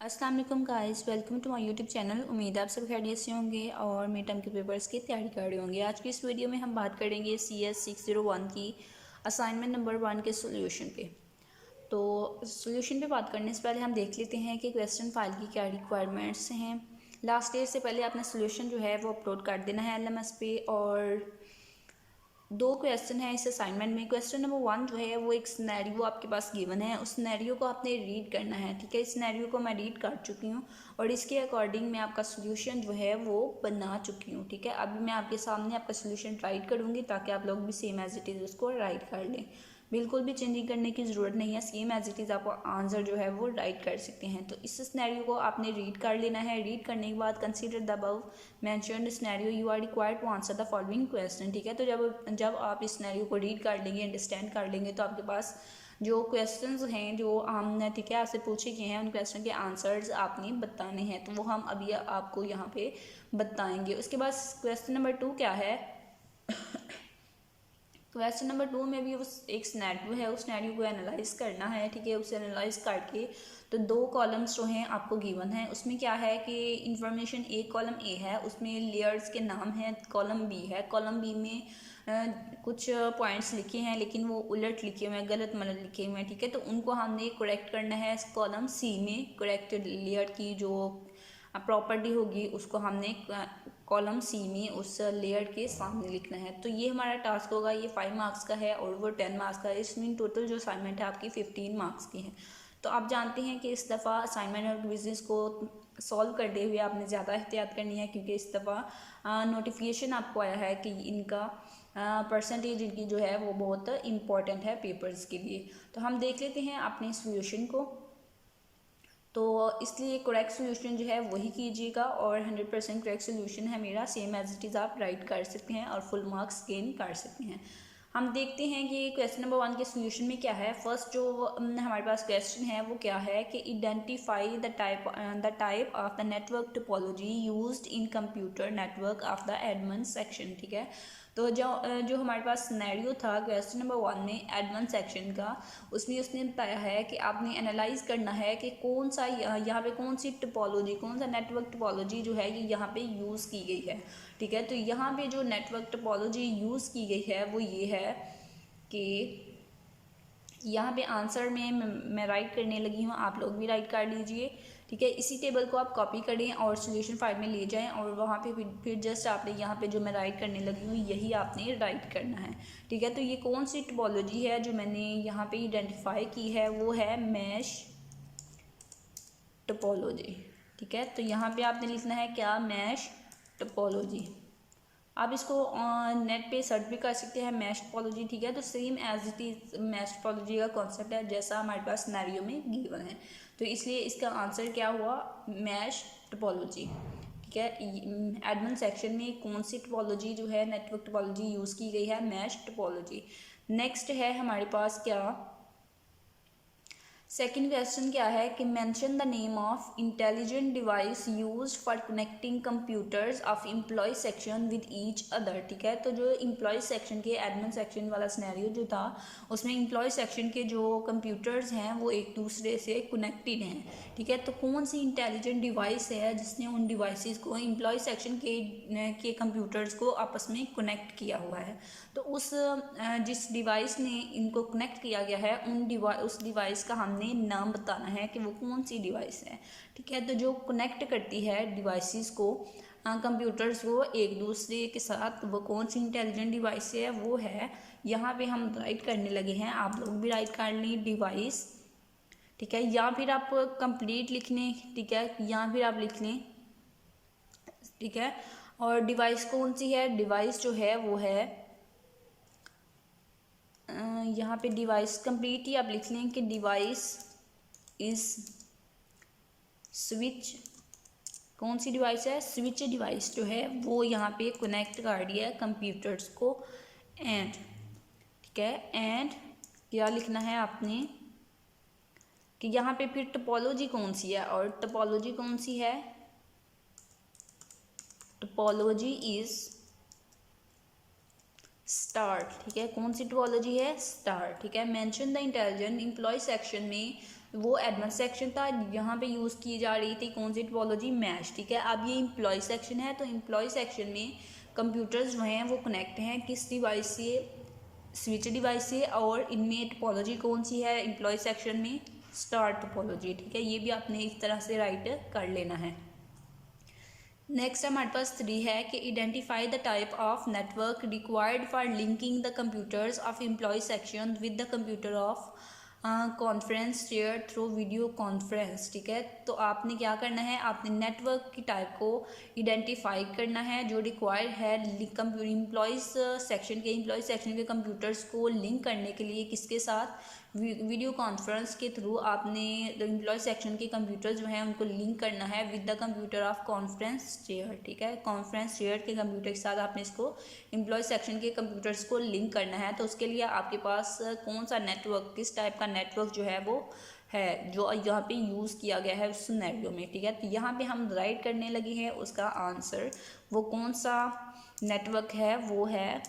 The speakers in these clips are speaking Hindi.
अस्सलाम वालेकुम guys, welcome to my YouTube channel. उम्मीद है आप सब खैरियत से होंगे और मिड टर्म के पेपर्स की तैयारी कर रहे होंगे। आज की इस वीडियो में हम बात करेंगे CS 601 की असाइनमेंट नंबर 1 के सोल्यूशन पे। तो सोल्यूशन पे बात करने से पहले हम देख लेते हैं कि क्वेश्चन फाइल की क्या रिक्वायरमेंट्स हैं। लास्ट डेट से पहले आपने सोल्यूशन जो है वो अपलोड कर देना है LMS पे। और दो क्वेश्चन है इस असाइनमेंट में। क्वेश्चन नंबर 1 जो है वो एक सिनेरियो आपके पास गिवन है, उस सिनेरियो को आपने रीड करना है। ठीक है, इस सिनेरियो को मैं रीड कर चुकी हूँ और इसके अकॉर्डिंग मैं आपका सोल्यूशन जो है वो बना चुकी हूँ। ठीक है, अभी मैं आपके सामने आपका सोल्यूशन राइट करूँगी ताकि आप लोग भी सेम एज इट इज़ उसको राइट कर लें। बिल्कुल भी चेंजिंग करने की ज़रूरत नहीं है, सेम एज इट इज़ आप आंसर जो है वो राइट कर सकते हैं। तो इस सिनेरियो को आपने रीड कर लेना है। रीड करने के बाद consider the above mentioned scenario, you are required to answer the following question. ठीक है, तो जब आप इस सिनेरियो को रीड कर लेंगे, अंडरस्टैंड कर लेंगे, तो आपके पास जो क्वेश्चंस हैं जो हमने ठीक है आपसे पूछे गए हैं, उन क्वेश्चन के आंसर्स आपने बताने हैं। तो वो हम अभी आपको यहाँ पे बताएंगे। उसके बाद क्वेश्चन नंबर 2 क्या है। क्वेश्चन नंबर 2 में भी उस एक सिनेरियो है, उस सिनेरियो को एनालाइज करना है। ठीक है, उसे एनालाइज करके तो दो कॉलम्स जो हैं आपको गिवन है। उसमें क्या है कि इंफॉर्मेशन एक कॉलम ए है, उसमें लेयर्स के नाम हैं। कॉलम बी है, कॉलम बी में कुछ पॉइंट्स लिखे हैं लेकिन वो उलट लिखे हुए हैं, गलत मतलब लिखे हुए हैं। ठीक है, तो उनको हमने करेक्ट करना है। कॉलम सी में करेक्टेड लेयर की जो प्रॉपर्टी होगी उसको हमने कॉलम सी में उस लेयर के सामने लिखना है। तो ये हमारा टास्क होगा। ये 5 मार्क्स का है और वो 10 मार्क्स का है। इसमें टोटल जो असाइनमेंट है आपकी 15 मार्क्स की है। तो आप जानते हैं कि इस दफ़ा असाइनमेंट और क्विज़ेस को सॉल्व करते हुए आपने ज़्यादा एहतियात करनी है, क्योंकि इस दफ़ा नोटिफिकेशन आपको आया है कि इनका परसेंटेज इनकी जो है वो बहुत इंपॉर्टेंट है पेपर्स के लिए। तो हम देख लेते हैं अपने सोल्यूशन को। तो इसलिए करेक्ट सोल्यूशन जो है वही कीजिएगा और 100% करेक्ट सोल्यूशन है मेरा, सेम एज इट इज़ आप राइट कर सकते हैं और फुल मार्क्स गेन कर सकते हैं। हम देखते हैं कि क्वेश्चन नंबर 1 के सोल्यूशन में क्या है। फर्स्ट जो हमारे पास क्वेश्चन है वो क्या है कि identify the type of the network topology used in computer network of the Edmund section. ठीक है, तो जो हमारे पास सिनेरियो था क्वेश्चन नंबर 1 में एडवांस सेक्शन का, उसमें उसने बताया है कि आपने एनालाइज करना है कि कौन सा यहाँ पे कौन सी टोपोलॉजी, कौन सा नेटवर्क टोपोलॉजी जो है ये यहाँ पे यूज़ की गई है। ठीक है, तो यहाँ पे जो नेटवर्क टोपोलॉजी यूज़ की गई है वो ये है कि यहाँ पे आंसर में मैं राइट करने लगी हूँ, आप लोग भी राइट कर लीजिए। ठीक है, इसी टेबल को आप कॉपी करें और सोल्यूशन फाइल में ले जाएं और वहाँ पे फिर जस्ट आपने यहाँ पे जो मैं राइट करने लगी हूँ यही आपने राइट करना है। ठीक है, तो ये कौन सी टोपोलॉजी है जो मैंने यहाँ पे आइडेंटिफाई की है, वो है मैश टोपोलॉजी। ठीक है, तो यहाँ पे आपने लिखना है क्या, मैश टोपोलॉजी। आप इसको नेट पे सर्च भी कर सकते हैं, मैश टोपोलॉजी। ठीक है, तो same as it is mesh topology का कॉन्सेप्ट है जैसा हमारे पास सिनेरियो में गिवन है। तो इसलिए इसका आंसर क्या हुआ, मैश टोपोलॉजी। ठीक है, एडमंड सेक्शन में कौन सी टोपोलॉजी जो है नेटवर्क टोपोलॉजी यूज़ की गई है, मैश टोपोलॉजी। नेक्स्ट है हमारे पास क्या, सेकेंड क्वेश्चन क्या है कि mention the name of intelligent device used for connecting computers of employ section with each other. ठीक है, तो जो एम्प्लॉय सेक्शन के एडमिन सेक्शन वाला सिनेरियो जो था उसमें एम्प्लॉय सेक्शन के जो कंप्यूटर्स हैं वो एक दूसरे से कनेक्टेड हैं। ठीक है, तो कौन सी इंटेलिजेंट डिवाइस है जिसने उन डिवाइसेस को एम्प्लॉय सेक्शन के कंप्यूटर्स को आपस में कनेक्ट किया हुआ है। तो जिस डिवाइस ने इनको कनेक्ट किया गया है उस डिवाइस का हमने नाम बताना है कि वो कौन सी डिवाइस है। ठीक है, तो जो कनेक्ट करती है डिवाइसेस को, कंप्यूटर्स को एक दूसरे के साथ, वो कौन सी इंटेलिजेंट डिवाइस है, वो है यहाँ पे हम राइट करने लगे हैं। आप लोग भी राइट कर लें डिवाइस। ठीक है, या फिर आप कंप्लीट लिख लें। ठीक है, या फिर आप लिख लें। ठीक है, और डिवाइस कौन सी है, डिवाइस जो है वो है यहाँ पे डिवाइस कंप्लीट ही आप लिख लें कि डिवाइस इज स्विच। कौन सी डिवाइस है, स्विच डिवाइस जो है वो यहाँ पे कनेक्ट कर दिया है कंप्यूटर्स को। एंड ठीक है, एंड क्या लिखना है आपने कि यहाँ पे फिर टोपोलॉजी कौन सी है, और टोपोलॉजी कौन सी है, टोपोलॉजी इज स्टार। ठीक है, कौन सी टोपोलॉजी है, स्टार। ठीक है, mention the intelligent employ section में वो एडवांस सेक्शन था, यहाँ पे यूज़ की जा रही थी कौन सी टोपोलॉजी, मैश, ठीक है। अब ये एम्प्लॉय सेक्शन है, तो एम्प्लॉय सेक्शन में कंप्यूटर्स जो हैं वो कनेक्ट हैं किस डिवाइस से, स्विच डिवाइस से, और इनमें टोपोलॉजी कौन सी है एम्प्लॉय सेक्शन में, स्टार टोपोलॉजी, ठीक है। ये भी आपने इस तरह से राइट कर लेना है। नेक्स्ट हमारे पास 3 है कि identify the type of network required for linking the computers of employ section with the computer of conference share through video conference, ठीक है। तो आपने क्या करना है, आपने नेटवर्क की टाइप को आइडेंटिफाई करना है जो रिक्वायर्ड है एम्प्लॉयज़ सेक्शन के कंप्यूटर्स को लिंक करने के लिए किसके साथ, वीडियो कॉन्फ्रेंस के थ्रू आपने एम्प्लॉय सेक्शन के कंप्यूटर जो हैं उनको लिंक करना है with the computer of conference share, ठीक है। कॉन्फ्रेंस शेयर के कंप्यूटर के साथ आपने इसको एम्प्लॉय सेक्शन के कंप्यूटर्स को लिंक करना है। तो उसके लिए आपके पास कौन सा नेटवर्क, किस टाइप का नेटवर्क जो है वो है जो यहाँ पे यूज़ किया गया है उस सिनेरियो में, ठीक है। तो यहाँ पे हम राइट करने लगे हैं उसका आंसर, वो कौन सा नेटवर्क है, वो है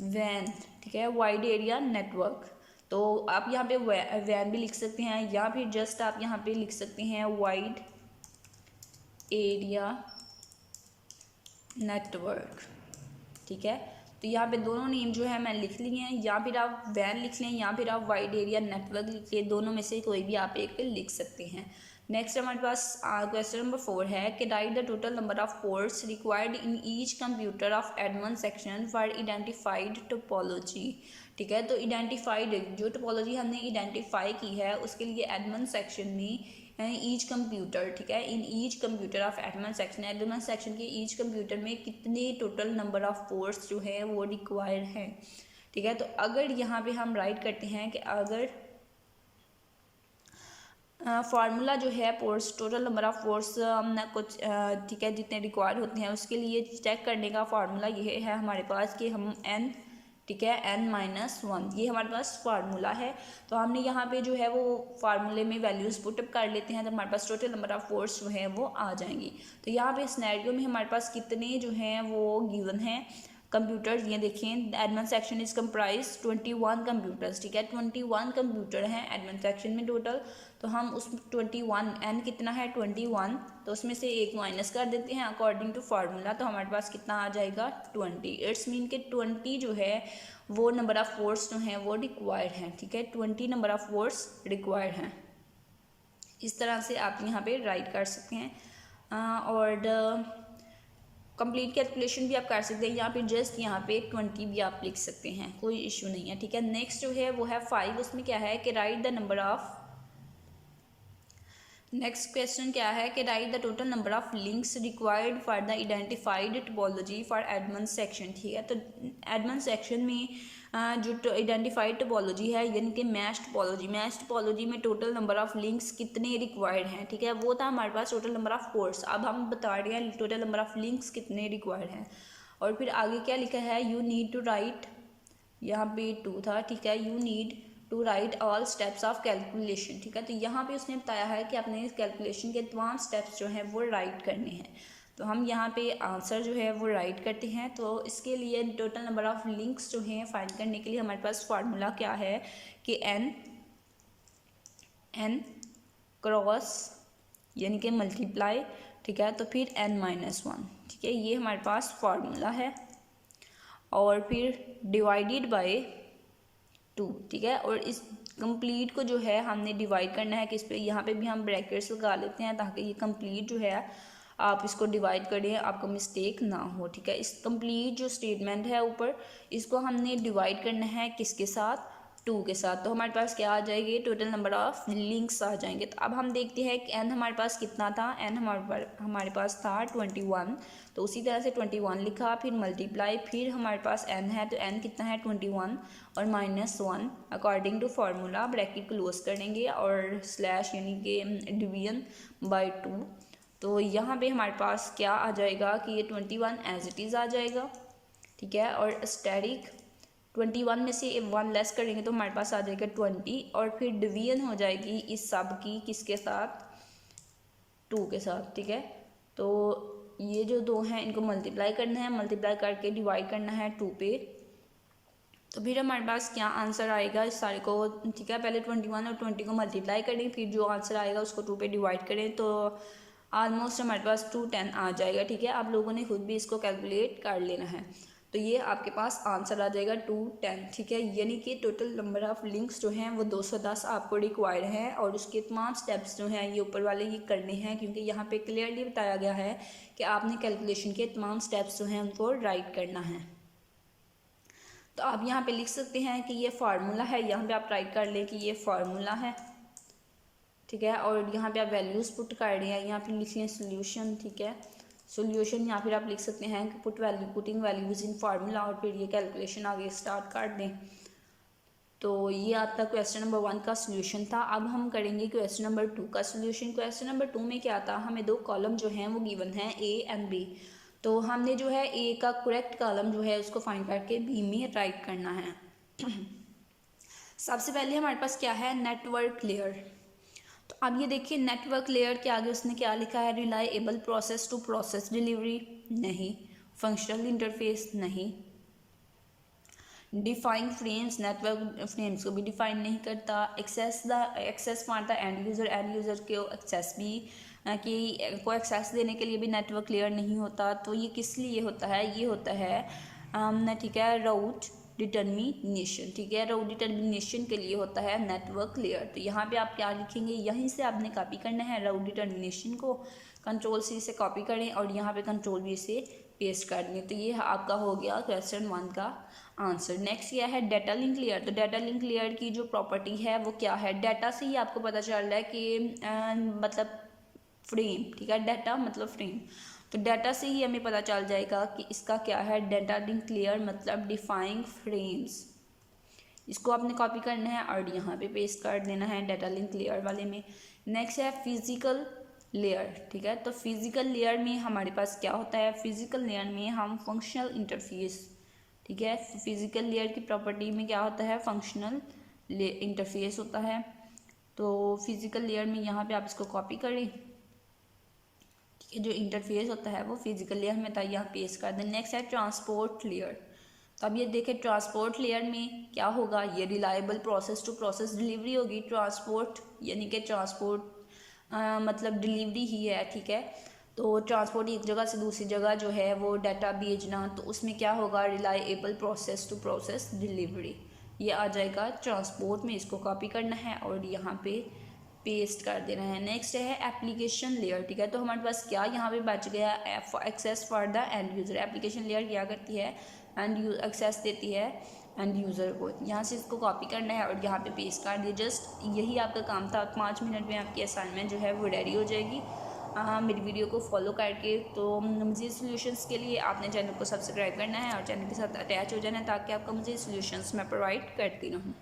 वैन, ठीक है, वाइड एरिया नेटवर्क। तो आप यहाँ पे वैन भी लिख सकते हैं या फिर जस्ट आप यहाँ पे लिख सकते हैं वाइड एरिया नेटवर्क, ठीक है। तो यहाँ पे दोनों नेम जो है मैं लिख लिए हैं, या फिर आप वैन लिख लें या फिर आप वाइड एरिया नेटवर्क लिख लें, दोनों में से कोई भी आप एक लिख सकते हैं। नेक्स्ट हमारे पास क्वेश्चन नंबर 4 है कि right the total number of ports required in each computer of advance section for identified topology, ठीक है। तो आइडेंटिफाइड जो टोपोलॉजी हमने आइडेंटिफाई की है उसके लिए एडवांस सेक्शन में ईच कंप्यूटर, ठीक है, in each computer of advance section के ईच कंप्यूटर में कितने टोटल नंबर ऑफ पोर्ट्स जो है वो रिक्वायर्ड हैं, ठीक है। तो अगर यहाँ पे हम राइट करते हैं कि अगर फार्मूला जो है ports, total number of ports हमने कुछ, ठीक है, जितने रिक्वायर्ड होते हैं उसके लिए चेक करने का फार्मूला ये है हमारे पास कि हम n, ठीक है, n-1 ये हमारे पास फार्मूला है। तो हमने यहाँ पे जो है वो फार्मूले में वैल्यूज़ पुटअप कर लेते हैं तो हमारे पास टोटल नंबर ऑफ पोर्ट्स जो है वो आ जाएंगी। तो यहाँ पे सिनेरियो में हमारे पास कितने जो हैं वो गिवन हैं कंप्यूटर्स, ये देखें advance section is comprise 21 computers, ठीक है, 21 कंप्यूटर हैं एडवांस सेक्शन में टोटल। तो हम उस 21 n कितना है 21, तो उसमें से एक माइनस कर देते हैं अकॉर्डिंग टू फार्मूला, तो हमारे पास कितना आ जाएगा 20। इट्स मीन के 20 जो है वो नंबर ऑफ पोर्ट्स जो हैं वो रिक्वायर्ड हैं, ठीक है, 20 नंबर ऑफ पोर्ट्स रिक्वायर्ड हैं। इस तरह से आप यहाँ पे राइट कर सकते हैं और कंप्लीट कैलकुलेशन भी आप कर सकते हैं, यहाँ पे जस्ट यहाँ पे 20 भी आप लिख सकते हैं, कोई इशू नहीं है, ठीक है। नेक्स्ट जो है वो है 5, उसमें क्या है कि right the number of, next question क्या है कि right the total number of links required for the identified topology for advance section, ठीक है। तो एडवांस सेक्शन में जो आइडेंटिफाइड टोपोलॉजी है यानी कि मैश टोपोलॉजी में टोटल नंबर ऑफ लिंक्स कितने रिक्वायर्ड हैं, ठीक है, वो था हमारे पास टोटल नंबर ऑफ पोर्ट्स। अब हम बता रहे हैं टोटल नंबर ऑफ लिंक्स कितने रिक्वायर्ड हैं, और फिर आगे क्या लिखा है, यू नीड टू राइट, यहाँ पे 2 था, ठीक है, you need to write all steps of calculation, ठीक है। तो यहाँ पे उसने बताया है कि आपने इस कैलकुलेशन के तमाम स्टेप्स जो हैं वो राइट करने हैं। तो हम यहाँ पे आंसर जो है वो राइट करते हैं। तो इसके लिए टोटल नंबर ऑफ लिंक्स जो हैं फाइंड करने के लिए हमारे पास फार्मूला क्या है कि n क्रॉस यानी कि मल्टीप्लाई, ठीक है, तो फिर n-1, ठीक है, ये हमारे पास फार्मूला है, और फिर डिवाइडेड बाय 2, ठीक है। और इस कंप्लीट को जो है हमने डिवाइड करना है किस पे, यहाँ पे भी हम ब्रैकेट्स लगा लेते हैं ताकि ये कंप्लीट जो है आप इसको डिवाइड करें, आपको मिस्टेक ना हो, ठीक है। इस कंप्लीट जो स्टेटमेंट है ऊपर, इसको हमने डिवाइड करना है किसके साथ, 2 के साथ। तो हमारे पास क्या आ जाएगी, टोटल नंबर ऑफ लिंक्स आ जाएंगे। तो अब हम देखते हैं कि n हमारे पास कितना था, n हमारे पास था 21, तो उसी तरह से 21 लिखा, फिर मल्टीप्लाई, फिर हमारे पास n है, तो n कितना है 21 और -1 according to formula, bracket close करेंगे और स्लैश यानी कि डिवीजन बाय 2। तो यहाँ पे हमारे पास क्या आ जाएगा कि ये 21 एज इट इज़ आ जाएगा, ठीक है, और स्टैटिक 21 में से 1 लेस करेंगे तो हमारे पास आ जाएगा 20, और फिर डिवीजन हो जाएगी इस सब की किसके साथ, 2 के साथ, ठीक है। तो ये जो 2 हैं इनको मल्टीप्लाई करना है, मल्टीप्लाई करके डिवाइड करना है 2 पे, तो फिर हमारे पास क्या आंसर आएगा इस सारे को, ठीक है। पहले 21 और 20 को मल्टीप्लाई करें, फिर जो आंसर आएगा उसको 2 पे डिवाइड करें, तो ऑलमोस्ट हमारे पास 210 आ जाएगा, ठीक है। आप लोगों ने खुद भी इसको कैलकुलेट कर लेना है। तो ये आपके पास आंसर आ जाएगा 210, ठीक है। यानी कि टोटल नंबर ऑफ़ लिंक्स जो हैं वो 210 आपको रिक्वायर्ड है, और उसके तमाम स्टेप्स जो हैं ये ऊपर वाले ये करने हैं, क्योंकि यहाँ पे क्लियरली बताया गया है कि आपने कैलकुलेशन के तमाम स्टेप्स जो हैं उनको राइट करना है। तो आप यहाँ पे लिख सकते हैं कि ये फार्मूला है, यहाँ पे आप राइट कर लें कि ये फार्मूला है, ठीक है। और यहाँ पे आप वैल्यूज़ पुट कर रहे हैं, यहाँ पे लिखिए सोल्यूशन, ठीक है। सोल्यूशन यहाँ फिर आप लिख सकते हैं कि पुटिंग वैल्यूज़ इन फार्मूला, और फिर ये कैलकुलेशन आगे स्टार्ट कर दें। तो ये आपका क्वेश्चन नंबर 1 का सोल्यूशन था। अब हम करेंगे क्वेश्चन नंबर 2 का सोल्यूशन। क्वेश्चन नंबर 2 में क्या था, हमें 2 कॉलम जो हैं वो गिवन हैं ए एंड बी। तो हमने जो है ए का करेक्ट कॉलम जो है उसको फाइंड करके बी में राइट करना है। सबसे पहले हमारे पास क्या है, नेटवर्क लेयर। तो अब ये देखिए नेटवर्क लेयर के आगे उसने क्या लिखा है, reliable process to process delivery नहीं, फंक्शनल इंटरफेस नहीं, डिफाइन फ्रेम्स, नेटवर्क फ्रेम्स को भी डिफाइन नहीं करता, access for the end user को एक्सेस भी को एक्सेस देने के लिए भी नेटवर्क लेयर नहीं होता। तो ये किस लिए होता है, ये होता है ठीक है राउट डिटर्मिनेशन, ठीक है। राउट डिटर्मिनेशन के लिए होता है नेटवर्क लेयर। तो यहाँ पे आप क्या लिखेंगे, यहीं से आपने कॉपी करना है राउट डिटर्मिनेशन को, कंट्रोल सी से कॉपी करें और यहाँ पे कंट्रोल वी से पेस्ट कर दें। तो ये आपका हो गया क्वेश्चन 1 का आंसर। नेक्स्ट क्या है, डाटा लिंक लेयर। तो डाटा लिंक लेयर की जो प्रॉपर्टी है वो क्या है, डाटा से ही आपको पता चल रहा है कि मतलब फ्रेम, ठीक है, डाटा मतलब फ्रेम। तो डाटा से ही हमें पता चल जाएगा कि इसका क्या है, डाटा लिंक लेयर मतलब डिफाइंग फ्रेम्स। इसको आपने कॉपी करना है और यहाँ पे पेस्ट कर देना है डाटा लिंक लेयर वाले में। नेक्स्ट है फिजिकल लेयर, ठीक है। तो फिजिकल लेयर में हमारे पास क्या होता है, फिजिकल लेयर में हम फंक्शनल इंटरफेस, ठीक है। फिजिकल लेयर की प्रॉपर्टी में क्या होता है, फंक्शनल इंटरफेस होता है। तो फिजिकल लेयर में यहाँ पे आप इसको कॉपी करें, ठीक है, जो इंटरफेस होता है वो फिजिकल लेयर में था, यहाँ पेस्ट कर दें। नेक्स्ट है ट्रांसपोर्ट लेयर। तो अब ये देखें ट्रांसपोर्ट लेयर में क्या होगा, ये reliable process to process delivery होगी। ट्रांसपोर्ट यानी कि ट्रांसपोर्ट मतलब डिलीवरी ही है, ठीक है। तो ट्रांसपोर्ट एक जगह से दूसरी जगह जो है वो डाटा भेजना, तो उसमें क्या होगा, reliable process to process delivery, ये आ जाएगा ट्रांसपोर्ट में। इसको कॉपी करना है और यहाँ पे पेस्ट कर देना है। नेक्स्ट है एप्लीकेशन लेयर, ठीक है। तो हमारे पास क्या यहाँ पे बच गया, access for the end user. Application layer क्या करती है, एक्सेस देती है एंड यूज़र को। यहाँ से इसको कॉपी करना है और यहाँ पे पेस्ट कर दिया। जस्ट यही आपका काम था। 5 मिनट में आपकी असाइनमेंट जो है वो रेडी हो जाएगी मेरी वीडियो को फॉलो करके। तो मज़ीद सॉल्यूशंस के लिए आपने चैनल को सब्सक्राइब करना है और चैनल के साथ अटैच हो जाना है, ताकि आपको मज़ीद सॉल्यूशंस मैं प्रोवाइड करती रहूँ।